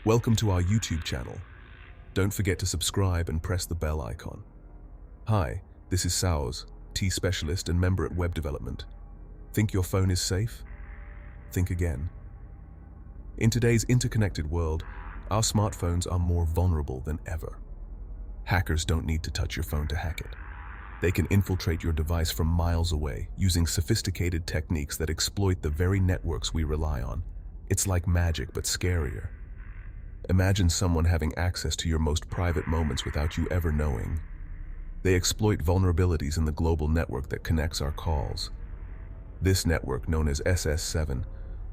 Welcome to our YouTube channel. Don't forget to subscribe and press the bell icon. Hi, this is Saoz, IT specialist and member at Web Development. Think your phone is safe? Think again. In today's interconnected world, our smartphones are more vulnerable than ever. Hackers don't need to touch your phone to hack it. They can infiltrate your device from miles away using sophisticated techniques that exploit the very networks we rely on. It's like magic, but scarier. Imagine someone having access to your most private moments without you ever knowing. They exploit vulnerabilities in the global network that connects our calls. This network, known as SS7,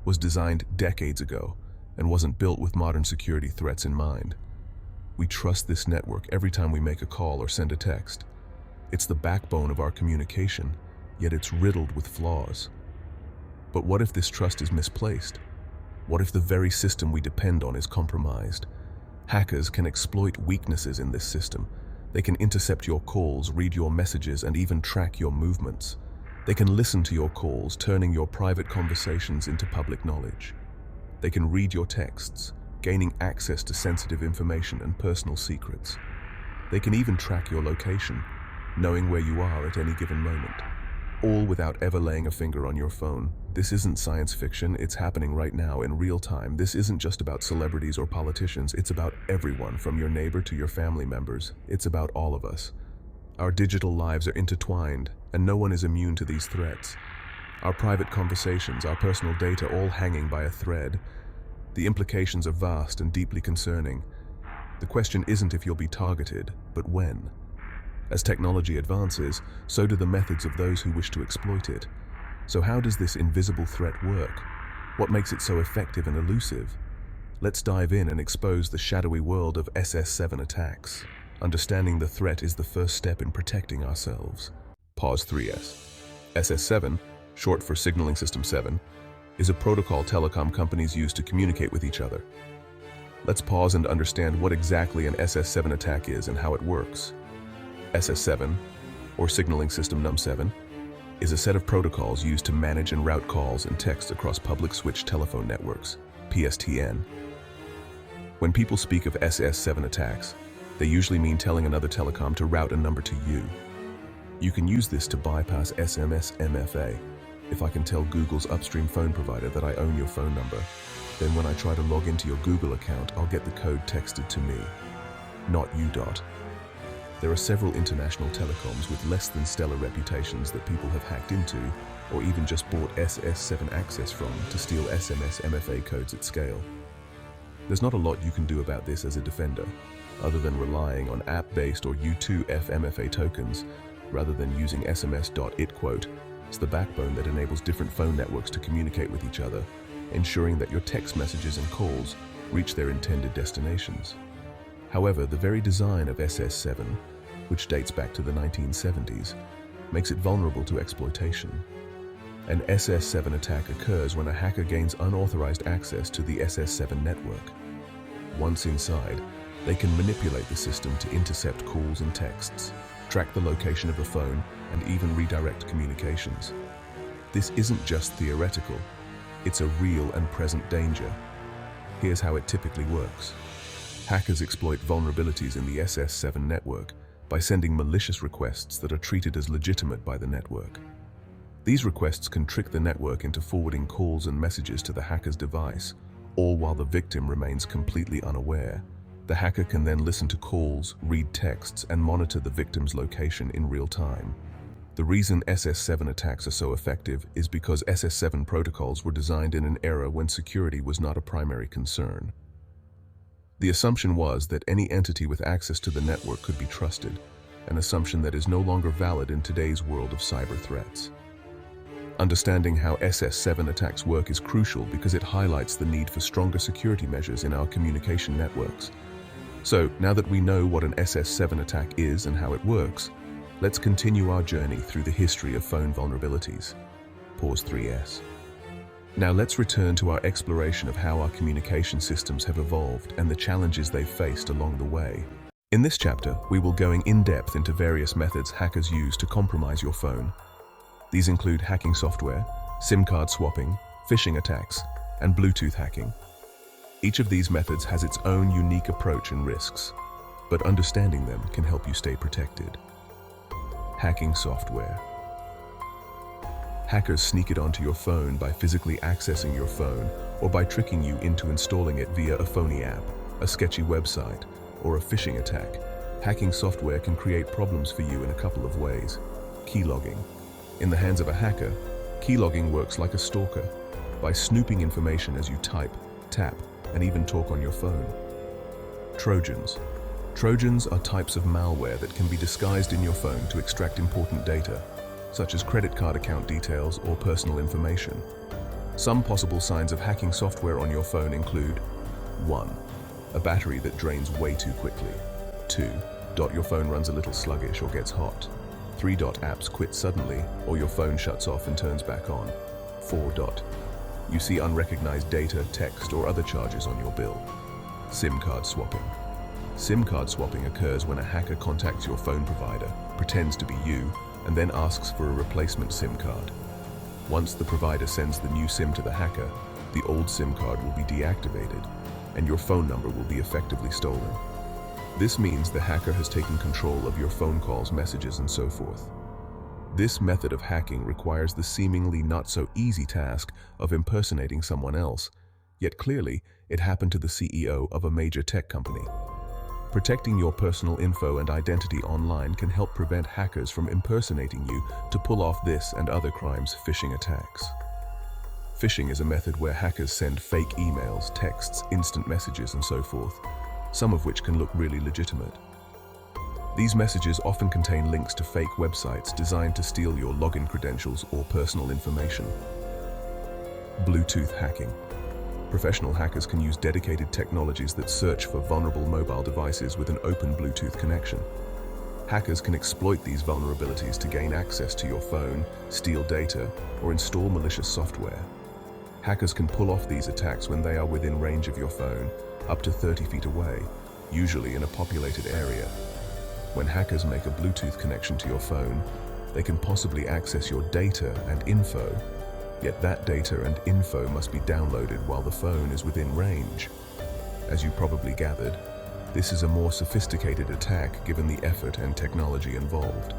was designed decades ago and wasn't built with modern security threats in mind. We trust this network every time we make a call or send a text. It's the backbone of our communication, yet it's riddled with flaws. But what if this trust is misplaced? What if the very system we depend on is compromised? Hackers can exploit weaknesses in this system. They can intercept your calls, read your messages, and even track your movements. They can listen to your calls, turning your private conversations into public knowledge. They can read your texts, gaining access to sensitive information and personal secrets. They can even track your location, knowing where you are at any given moment, all without ever laying a finger on your phone. This isn't science fiction, it's happening right now in real time. This isn't just about celebrities or politicians, it's about everyone, from your neighbor to your family members. It's about all of us. Our digital lives are intertwined, and no one is immune to these threats. Our private conversations, our personal data, all hanging by a thread. The implications are vast and deeply concerning. The question isn't if you'll be targeted, but when. As technology advances, so do the methods of those who wish to exploit it. So how does this invisible threat work? What makes it so effective and elusive? Let's dive in and expose the shadowy world of SS7 attacks. Understanding the threat is the first step in protecting ourselves. Pause 3S. SS7, short for Signaling System 7, is a protocol telecom companies use to communicate with each other. Let's pause and understand what exactly an SS7 attack is and how it works. SS7, or Signaling System Num 7, is a set of protocols used to manage and route calls and text across public switch telephone networks, PSTN. When people speak of SS7 attacks, they usually mean telling another telecom to route a number to you. You can use this to bypass SMS MFA. If I can tell Google's upstream phone provider that I own your phone number, then when I try to log into your Google account, I'll get the code texted to me, not you. There are several international telecoms with less than stellar reputations that people have hacked into or even just bought SS7 access from to steal SMS MFA codes at scale. There's not a lot you can do about this as a defender, other than relying on app-based or U2F MFA tokens rather than using SMS.it quote. It's the backbone that enables different phone networks to communicate with each other, ensuring that your text messages and calls reach their intended destinations. However, the very design of SS7, which dates back to the 1970s, makes it vulnerable to exploitation. An SS7 attack occurs when a hacker gains unauthorized access to the SS7 network. Once inside, they can manipulate the system to intercept calls and texts, track the location of a phone, and even redirect communications. This isn't just theoretical, it's a real and present danger. Here's how it typically works. Hackers exploit vulnerabilities in the SS7 network by sending malicious requests that are treated as legitimate by the network. These requests can trick the network into forwarding calls and messages to the hacker's device, all while the victim remains completely unaware. The hacker can then listen to calls, read texts, and monitor the victim's location in real time. The reason SS7 attacks are so effective is because SS7 protocols were designed in an era when security was not a primary concern. The assumption was that any entity with access to the network could be trusted, an assumption that is no longer valid in today's world of cyber threats. Understanding how SS7 attacks work is crucial because it highlights the need for stronger security measures in our communication networks. So, now that we know what an SS7 attack is and how it works, let's continue our journey through the history of phone vulnerabilities. Pause 3S. Now let's return to our exploration of how our communication systems have evolved and the challenges they've faced along the way. In this chapter, we will go in depth into various methods hackers use to compromise your phone. These include hacking software, SIM card swapping, phishing attacks, and Bluetooth hacking. Each of these methods has its own unique approach and risks, but understanding them can help you stay protected. Hacking software. Hackers sneak it onto your phone by physically accessing your phone or by tricking you into installing it via a phony app, a sketchy website, or a phishing attack. Hacking software can create problems for you in a couple of ways. Keylogging. In the hands of a hacker, keylogging works like a stalker by snooping information as you type, tap, and even talk on your phone. Trojans. Trojans are types of malware that can be disguised in your phone to extract important data, such as credit card account details or personal information. Some possible signs of hacking software on your phone include 1. A battery that drains way too quickly. 2. Your phone runs a little sluggish or gets hot. 3. Apps quit suddenly or your phone shuts off and turns back on. 4. You see unrecognized data, text, or other charges on your bill. SIM card swapping. SIM card swapping occurs when a hacker contacts your phone provider, pretends to be you, and then asks for a replacement SIM card. Once the provider sends the new SIM to the hacker, the old SIM card will be deactivated, and your phone number will be effectively stolen. This means the hacker has taken control of your phone calls, messages, and so forth. This method of hacking requires the seemingly not-so-easy task of impersonating someone else, yet clearly it happened to the CEO of a major tech company. Protecting your personal info and identity online can help prevent hackers from impersonating you to pull off this and other crimes. Phishing attacks. Phishing is a method where hackers send fake emails, texts, instant messages, and so forth, some of which can look really legitimate. These messages often contain links to fake websites designed to steal your login credentials or personal information. Bluetooth hacking. Professional hackers can use dedicated technologies that search for vulnerable mobile devices with an open Bluetooth connection. Hackers can exploit these vulnerabilities to gain access to your phone, steal data, or install malicious software. Hackers can pull off these attacks when they are within range of your phone, up to 30 feet away, usually in a populated area. When hackers make a Bluetooth connection to your phone, they can possibly access your data and info, yet that data and info must be downloaded while the phone is within range. As you probably gathered, this is a more sophisticated attack given the effort and technology involved.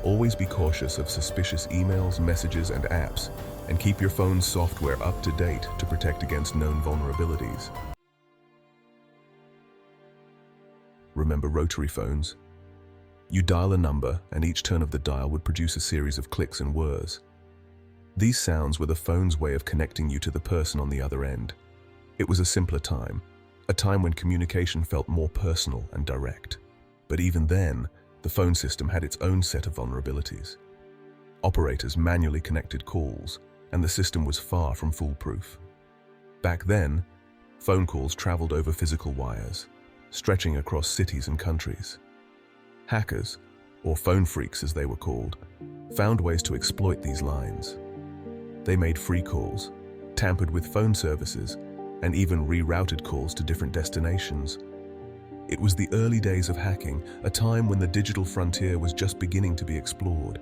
Always be cautious of suspicious emails, messages, and apps, and keep your phone's software up to date to protect against known vulnerabilities. Remember rotary phones? You dial a number, and each turn of the dial would produce a series of clicks and whirs. These sounds were the phone's way of connecting you to the person on the other end. It was a simpler time, a time when communication felt more personal and direct. But even then, the phone system had its own set of vulnerabilities. Operators manually connected calls, and the system was far from foolproof. Back then, phone calls traveled over physical wires, stretching across cities and countries. Hackers, or phone freaks as they were called, found ways to exploit these lines. They made free calls, tampered with phone services, and even rerouted calls to different destinations. It was the early days of hacking, a time when the digital frontier was just beginning to be explored.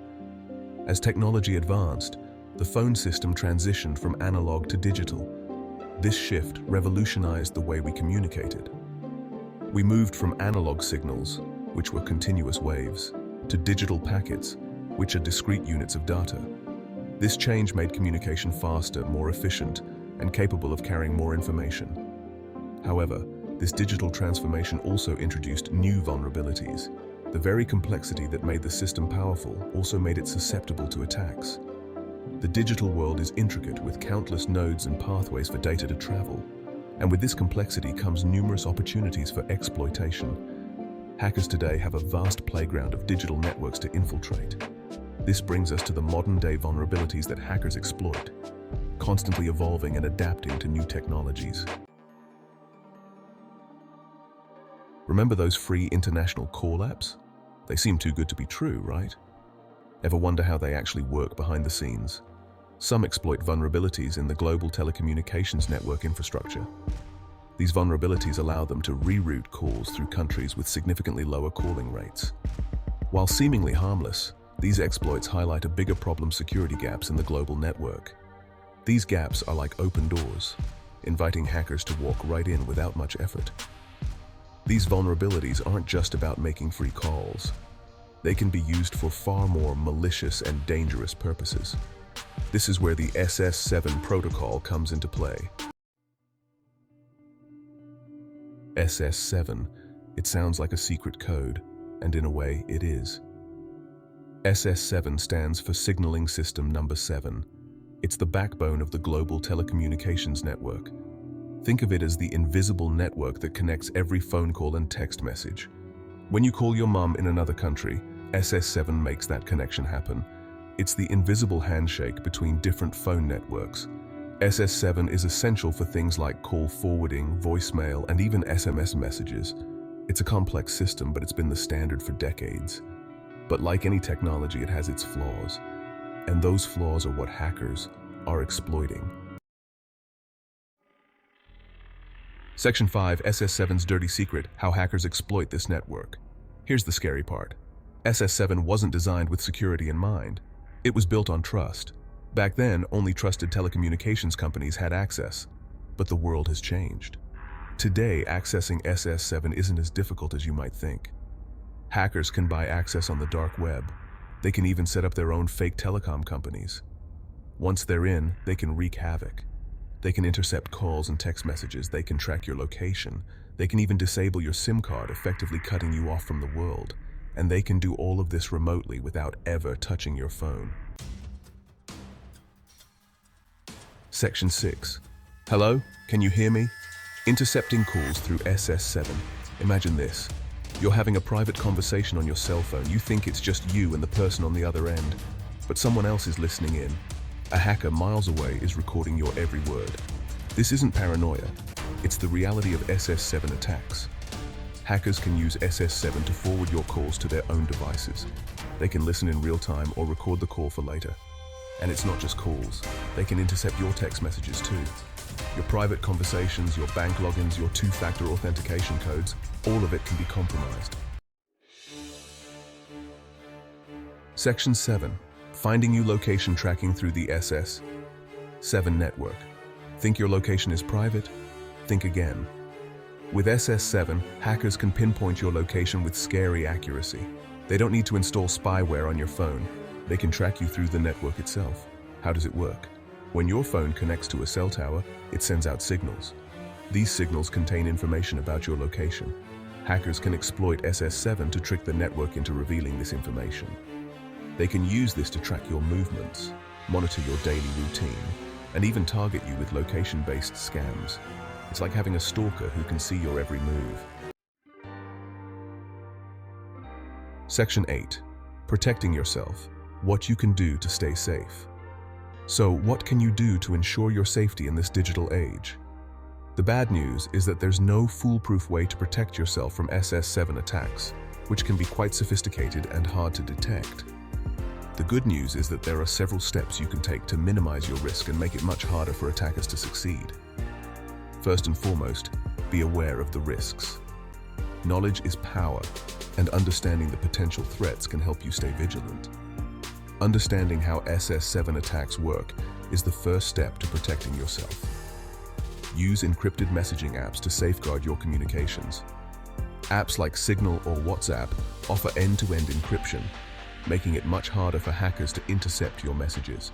As technology advanced, the phone system transitioned from analog to digital. This shift revolutionized the way we communicated. We moved from analog signals, which were continuous waves, to digital packets, which are discrete units of data. This change made communication faster, more efficient, and capable of carrying more information. However, this digital transformation also introduced new vulnerabilities. The very complexity that made the system powerful also made it susceptible to attacks. The digital world is intricate with countless nodes and pathways for data to travel, and with this complexity comes numerous opportunities for exploitation. Hackers today have a vast playground of digital networks to infiltrate. This brings us to the modern-day vulnerabilities that hackers exploit, constantly evolving and adapting to new technologies. Remember those free international call apps? They seem too good to be true, right? Ever wonder how they actually work behind the scenes? Some exploit vulnerabilities in the global telecommunications network infrastructure. These vulnerabilities allow them to reroute calls through countries with significantly lower calling rates. While seemingly harmless, these exploits highlight a bigger problem: security gaps in the global network. These gaps are like open doors. inviting hackers to walk right in without much effort. These vulnerabilities aren't just about making free calls. They can be used for far more malicious and dangerous purposes. This is where the SS7 protocol comes into play. SS7, it sounds like a secret code, and in a way it is. SS7 stands for Signaling System Number 7. It's the backbone of the global telecommunications network. Think of it as the invisible network that connects every phone call and text message. When you call your mum in another country, SS7 makes that connection happen. It's the invisible handshake between different phone networks. SS7 is essential for things like call forwarding, voicemail, and even SMS messages. It's a complex system, but it's been the standard for decades. But like any technology, it has its flaws. And those flaws are what hackers are exploiting. Section 5, SS7's dirty secret, how hackers exploit this network. Here's the scary part. SS7 wasn't designed with security in mind. It was built on trust. Back then, only trusted telecommunications companies had access. But the world has changed. Today, accessing SS7 isn't as difficult as you might think. Hackers can buy access on the dark web. They can even set up their own fake telecom companies. Once they're in, they can wreak havoc. They can intercept calls and text messages. They can track your location. They can even disable your SIM card, effectively cutting you off from the world. And they can do all of this remotely without ever touching your phone. Section 6. Hello? Can you hear me? Intercepting calls through SS7. Imagine this. You're having a private conversation on your cell phone. You think it's just you and the person on the other end, but someone else is listening in. A hacker miles away is recording your every word. This isn't paranoia. It's the reality of SS7 attacks. Hackers can use SS7 to forward your calls to their own devices. They can listen in real time or record the call for later. And it's not just calls. They can intercept your text messages too. Your private conversations, your bank logins, your two-factor authentication codes, all of it can be compromised. Section 7. Finding you location tracking through the SS7 network. Think your location is private? Think again. With SS7, hackers can pinpoint your location with scary accuracy. They don't need to install spyware on your phone. They can track you through the network itself. How does it work? When your phone connects to a cell tower, it sends out signals. These signals contain information about your location. Hackers can exploit SS7 to trick the network into revealing this information. They can use this to track your movements, monitor your daily routine, and even target you with location-based scams. It's like having a stalker who can see your every move. Section 8. Protecting yourself. What you can do to stay safe. So, what can you do to ensure your safety in this digital age? The bad news is that there's no foolproof way to protect yourself from SS7 attacks, which can be quite sophisticated and hard to detect. The good news is that there are several steps you can take to minimize your risk and make it much harder for attackers to succeed. First and foremost, be aware of the risks. Knowledge is power, and understanding the potential threats can help you stay vigilant. Understanding how SS7 attacks work is the first step to protecting yourself. Use encrypted messaging apps to safeguard your communications. Apps like Signal or WhatsApp offer end-to-end encryption, making it much harder for hackers to intercept your messages.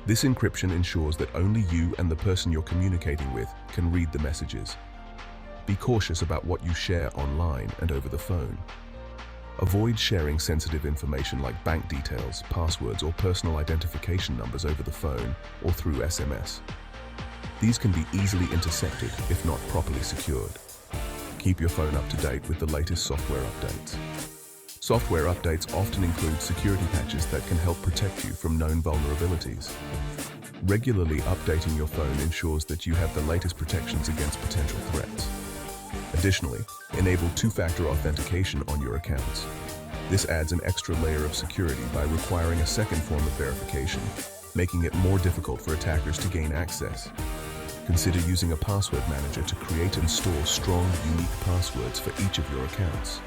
This encryption ensures that only you and the person you're communicating with can read the messages. Be cautious about what you share online and over the phone. Avoid sharing sensitive information like bank details, passwords, or personal identification numbers over the phone or through SMS. These can be easily intercepted if not properly secured. Keep your phone up to date with the latest software updates. Software updates often include security patches that can help protect you from known vulnerabilities. Regularly updating your phone ensures that you have the latest protections against potential threats. Additionally, enable two-factor authentication on your accounts. This adds an extra layer of security by requiring a second form of verification, making it more difficult for attackers to gain access. Consider using a password manager to create and store strong, unique passwords for each of your accounts.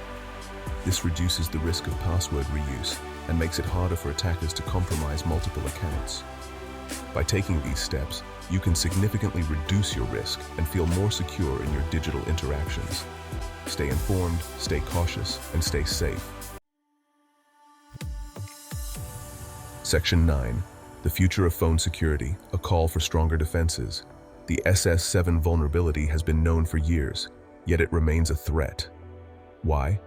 This reduces the risk of password reuse and makes it harder for attackers to compromise multiple accounts. By taking these steps, you can significantly reduce your risk and feel more secure in your digital interactions. Stay informed, stay cautious, and stay safe. Section 9. The future of phone security, a call for stronger defenses. The SS7 vulnerability has been known for years, yet it remains a threat. Why?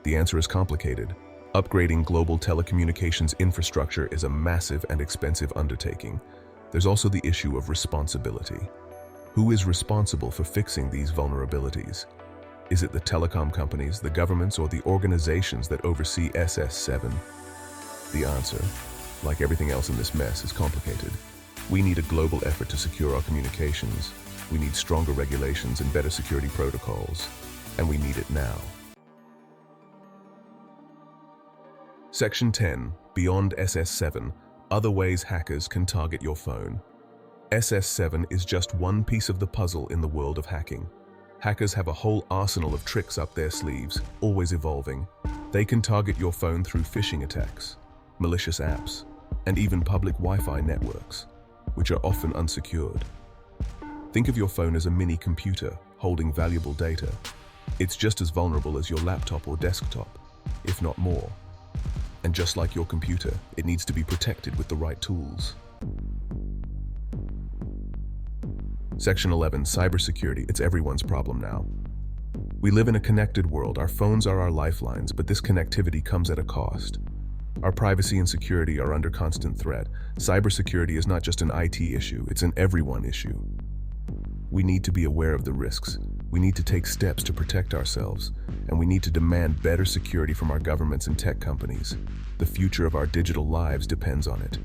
The answer is complicated. Upgrading global telecommunications infrastructure is a massive and expensive undertaking. There's also the issue of responsibility. Who is responsible for fixing these vulnerabilities? Is it the telecom companies, the governments, or the organizations that oversee SS7? The answer, like everything else in this mess, is complicated. We need a global effort to secure our communications. We need stronger regulations and better security protocols. And we need it now. Section 10. Beyond SS7, other ways hackers can target your phone. SS7 is just one piece of the puzzle in the world of hacking. Hackers have a whole arsenal of tricks up their sleeves, always evolving. They can target your phone through phishing attacks, malicious apps, and even public Wi-Fi networks, which are often unsecured. Think of your phone as a mini computer holding valuable data. It's just as vulnerable as your laptop or desktop, if not more. And just like your computer, it needs to be protected with the right tools. Section 11. Cybersecurity. It's everyone's problem now. We live in a connected world. Our phones are our lifelines, but this connectivity comes at a cost. Our privacy and security are under constant threat. Cybersecurity is not just an IT issue, it's an everyone issue. We need to be aware of the risks. We need to take steps to protect ourselves, and we need to demand better security from our governments and tech companies. The future of our digital lives depends on it.